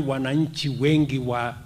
wananchi wengi wa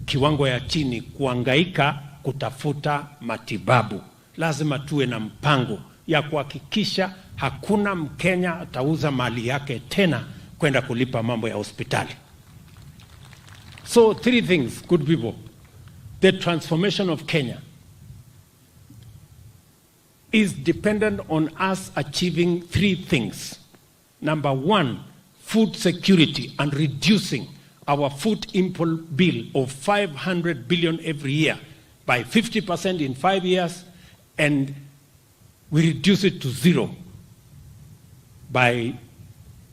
kiwango ya chini kuangaika kutafuta matibabu. Lazima tuwe na mpango ya kuhakikisha hakuna Mkenya atauza mali yake tena kwenda kulipa mambo ya hospitali. So 3 things, good people. The transformation of Kenya is dependent on us achieving 3 things. Number 1, food security and reducing our food import bill of 500 billion every year by 50% in 5 years, and we reduce it to 0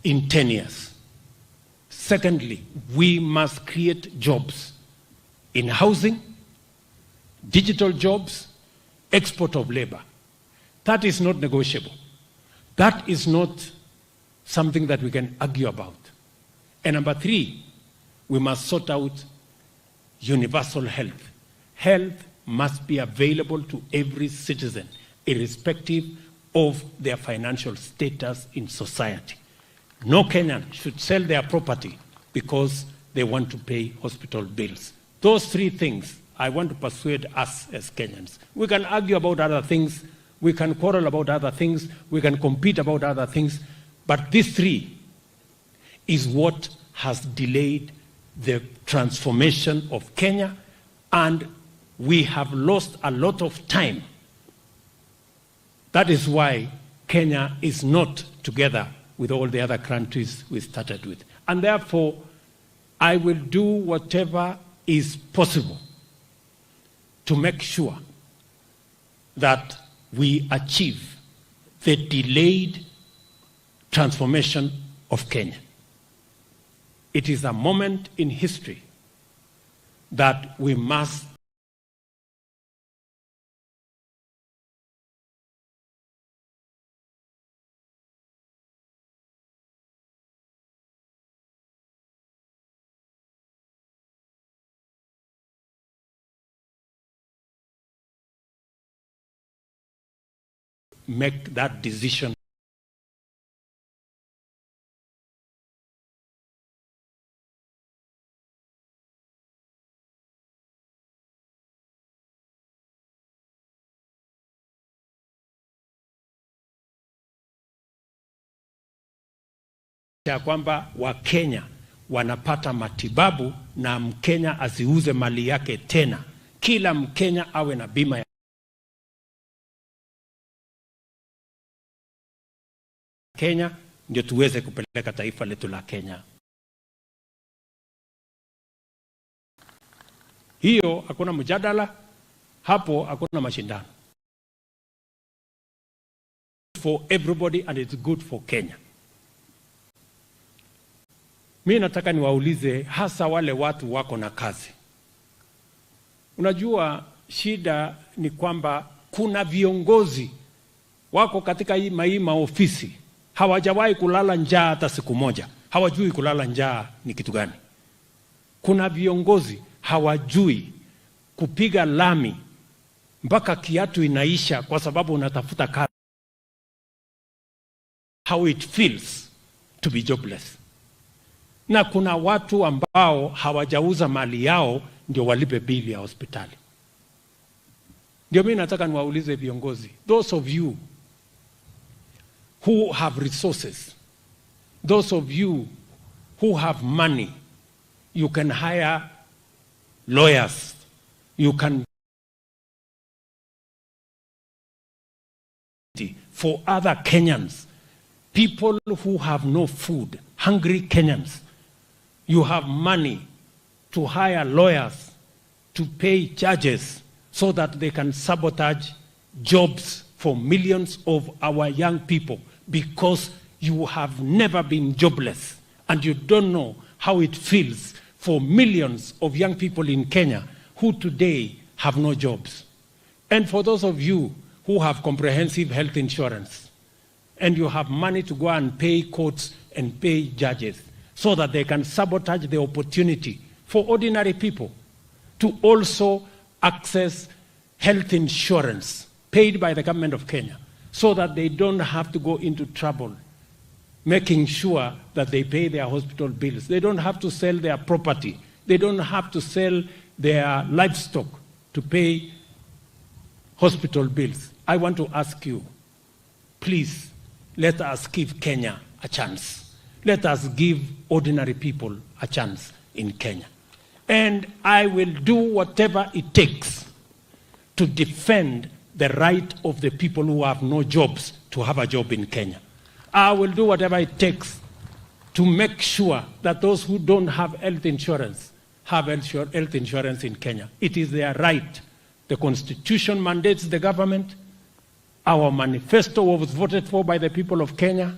in 10 years. Secondly, we must create jobs in housing, digital jobs, export of labor. That is not negotiable. That is not something that we can argue about. And number 3, we must sort out universal health. Health must be available to every citizen, irrespective of their financial status in society. No Kenyan should sell their property because they want to pay hospital bills. Those 3 things, I want to persuade us as Kenyans. We can argue about other things, we can quarrel about other things, we can compete about other things, but these 3 is what has delayed the transformation of Kenya, and we have lost a lot of time. That is why Kenya is not together with all the other countries we started with. And therefore, I will do whatever is possible to make sure that we achieve the delayed transformation of Kenya. It is a moment in history that we must make that decision. Ya kwamba Wakenya wanapata matibabu na Mkenya asiuze mali yake tena. Kila Mkenya awe na bima ya Kenya, ndio tuweze kupeleka taifa letu la Kenya. Hiyo hakuna mjadala, hapo hakuna mashindano. For everybody, and it's good for Kenya. Mimi nataka niwaulize hasa wale watu wako na kazi. Unajua shida ni kwamba kuna viongozi wako katika hii maofisi hawajawahi kulala njaa hata siku moja. Hawajui kulala njaa ni kitu gani. Kuna viongozi hawajui kupiga lami mpaka kiatu inaisha kwa sababu unatafuta kazi. How it feels to be jobless. Na kuna watu ambao hawajauza mali yao ndio walipe bili ya hospitali. Ndio mimi nataka niwaulize viongozi, those of you who have resources, those of you who have money, you can hire lawyers, you can for other Kenyans, people who have no food, hungry Kenyans. You have money to hire lawyers, to pay judges so that they can sabotage jobs for millions of our young people, because you have never been jobless and you don't know how it feels for millions of young people in Kenya who today have no jobs. And for those of you who have comprehensive health insurance and you have money to go and pay courts and pay judges so that they can sabotage the opportunity for ordinary people to also access health insurance paid by the government of Kenya, so that they don't have to go into trouble making sure that they pay their hospital bills. They don't have to sell their property. They don't have to sell their livestock to pay hospital bills. I want to ask you, please, let us give Kenya a chance. Let us give ordinary people a chance in Kenya. And I will do whatever it takes to defend the right of the people who have no jobs to have a job in Kenya. I will do whatever it takes to make sure that those who don't have health insurance have health insurance in Kenya. It is their right. The Constitution mandates the government. Our manifesto was voted for by the people of Kenya.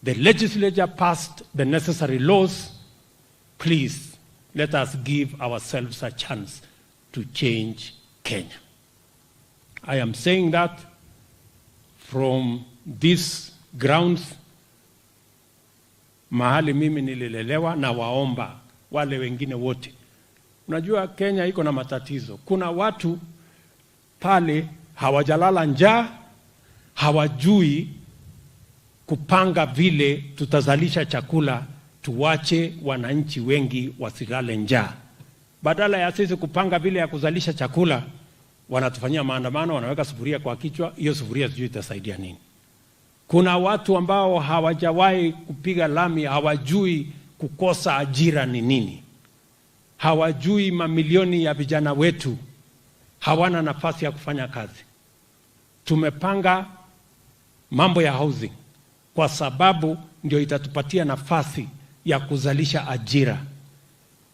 The legislature passed the necessary laws. Please, let us give ourselves a chance to change Kenya. I am saying that from these grounds, mahali mimi nililelewa, na waomba wale wengine wote. Unajua Kenya iko na matatizo. Kuna watu pale hawajalala njaa, hawajui kupanga vile tutazalisha chakula, tuwache wananchi wengi wasilale njaa. Badala ya sisi kupanga vile ya kuzalisha chakula, wanatufanyia maandamano, wanaweka sufuria kwa kichwa. Hiyo sufuria sijui itasaidia nini. Kuna watu ambao hawajawahi kupiga lami, hawajui kukosa ajira ni nini. Hawajui mamilioni ya vijana wetu hawana nafasi ya kufanya kazi. Tumepanga mambo ya housing kwa sababu ndio itatupatia nafasi ya kuzalisha ajira.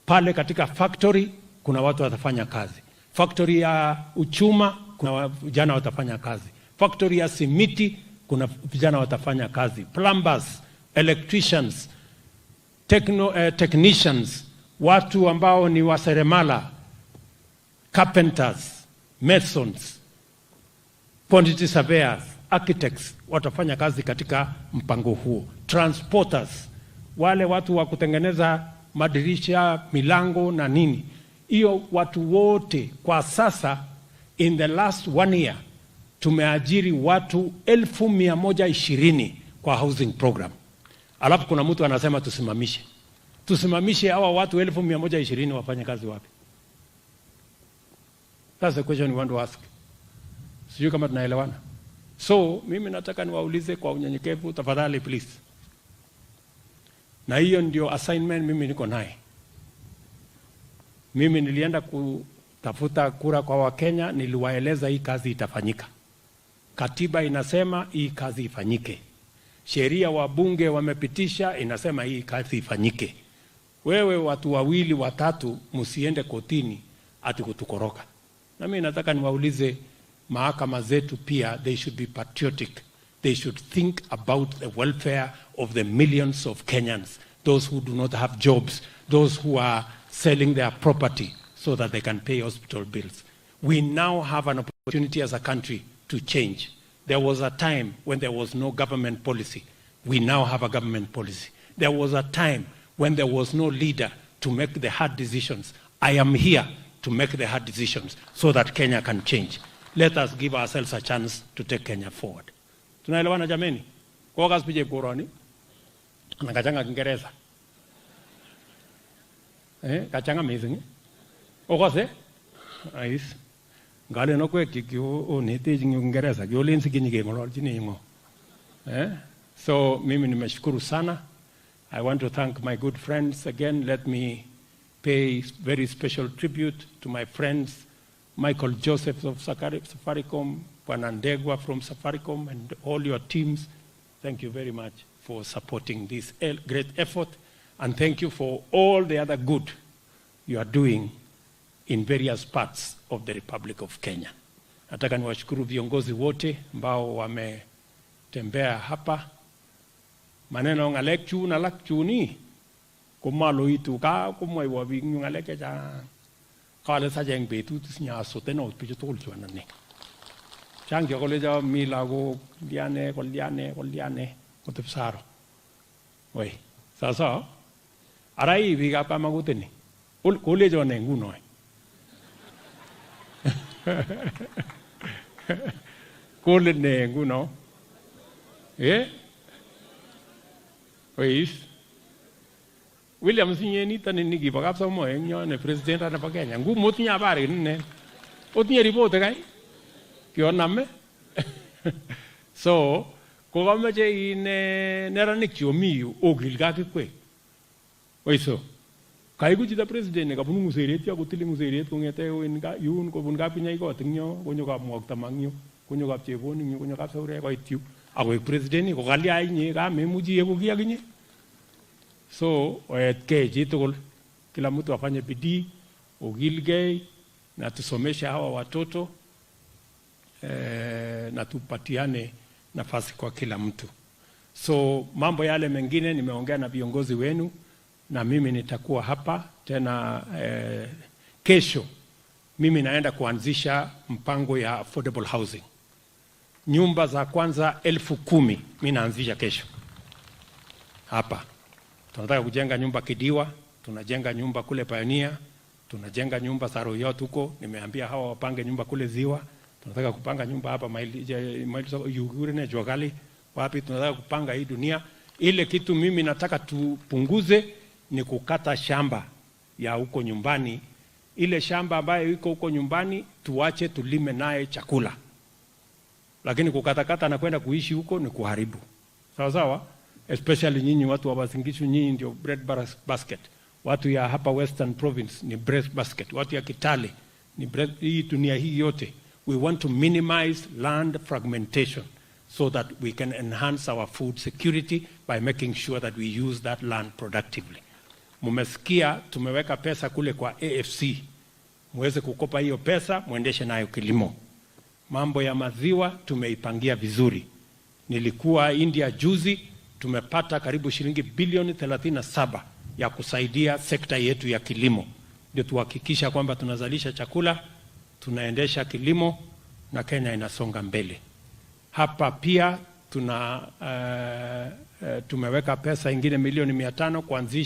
Pale katika factory kuna watu watafanya kazi. Factory ya uchuma kuna vijana watafanya kazi. Factory ya simiti kuna vijana watafanya kazi. Plumbers, electricians, technicians, watu ambao ni waseremala, carpenters, masons, quantity surveyors, architects watafanya kazi katika mpango huo. Transporters, wale watu wa kutengeneza madirisha, milango na nini. Hiyo watu wote kwa sasa, in the last 1 year, tumeajiri watu 1,120 kwa housing program. Alafu kuna mtu anasema tusimamishe. Tusimamishe hawa watu 1,120 wafanye kazi wapi? That's the question we want to ask. Sijui kama tunaelewana. So, mimi nataka niwaulize kwa unyenyekevu, tafadhali please. Na hiyo ndio assignment mimi niko naye. Mimi nilienda kutafuta kura kwa Wakenya, niliwaeleza hii kazi itafanyika. Katiba inasema hii kazi ifanyike. Sheria wabunge wamepitisha inasema hii kazi ifanyike. Wewe watu wawili watatu msiende kotini ati kutukoroka. Na mimi nataka niwaulize mahakama zetu pia, they should be patriotic. They should think about the welfare of the millions of Kenyans, those who do not have jobs, those who are selling their property so that they can pay hospital bills. We now have an opportunity as a country to change. There was a time when there was no government policy. We now have a government policy. There was a time when there was no leader to make the hard decisions. I am here to make the hard decisions so that Kenya can change. Let us give ourselves a chance to take Kenya forward. Tunaelewana jameni? Kwa kazi pije koroni. Nakachanga Kiingereza. Kachanga amazing. Okose? Nice. Ngale no kwe kikyo nete Kiingereza. Kyolenzi kinyike ngololchini ngo. So mimi nimeshukuru sana. I want to thank my good friends again. Let me pay very special tribute to my friends Michael Joseph of Safaricom, Panandegwa from Safaricom, and all your teams. Thank you very much for supporting this great effort, and thank you for all the other good you are doing in various parts of the Republic of Kenya. Nataka niwashukuru viongozi wote ambao wametembea hapa. Maneno ngalekchu na lakchuni kumalo itu ka kumwai wabi ngaleke cha kale sajeng betu tisnya soteno pichotol chuanane changyo koleja milago liane koliane otepsaro oi sasa arai biga pa maguteni kolejo ne nguno kole ne nguno Ois William sinyeni tani niki pakap samo enyo ne president ana pa Kenya ngu motinya habari nne otinye report kai kioname so kokameche ine neranik chomi yu okilgei kwe oiso kaiku chito president nekabunu nguseret yo kotili nguseret kongete yun kobun kapkinyai kot ing yo konyo kapmwokta mang yu konyo kapchebon ing yu konyo kapsaurek koit yu akoik president ko kalya inye kamemuchi ieku kiy akinye so oetkei chitugul kila mtu afanye bidii ogilgei na tusomeshe hawa watoto na tupatiane nafasi kwa kila mtu. So mambo yale mengine nimeongea na viongozi wenu na mimi nitakuwa hapa tena kesho. Mimi naenda kuanzisha mpango ya affordable housing. Nyumba za kwanza 10,000 mimi naanzisha kesho. Hapa. Tunataka kujenga nyumba Kidiwa, tunajenga nyumba kule Pioneer, tunajenga nyumba Saroyot huko, nimeambia hawa wapange nyumba kule Ziwa. Tunataka kupanga nyumba hapa Yugure na Jwagali wapi, tunataka kupanga hii dunia. Ile kitu mimi nataka tupunguze ni kukata shamba ya huko nyumbani. Ile shamba ambayo iko huko nyumbani tuache tulime naye chakula. Lakini kukatakata na kwenda kuishi huko ni kuharibu. Sawa sawa? Especially nyinyi watu wa Uasin Gishu, nyinyi ndio bread basket. Watu ya hapa Western Province ni bread basket. Watu ya Kitale ni bread, hii dunia hii yote. We want to minimize land fragmentation so that we can enhance our food security by making sure that we use that land productively. Mumesikia tumeweka pesa kule kwa AFC. Muweze kukopa hiyo pesa, muendeshe nayo kilimo. Mambo ya maziwa tumeipangia vizuri. Nilikuwa India juzi, tumepata karibu shilingi bilioni 37 ya kusaidia sekta yetu ya kilimo. Ndio tuhakikisha kwamba tunazalisha chakula, tunaendesha kilimo na Kenya inasonga mbele. Hapa pia tumeweka pesa ingine milioni 500 kuanzisha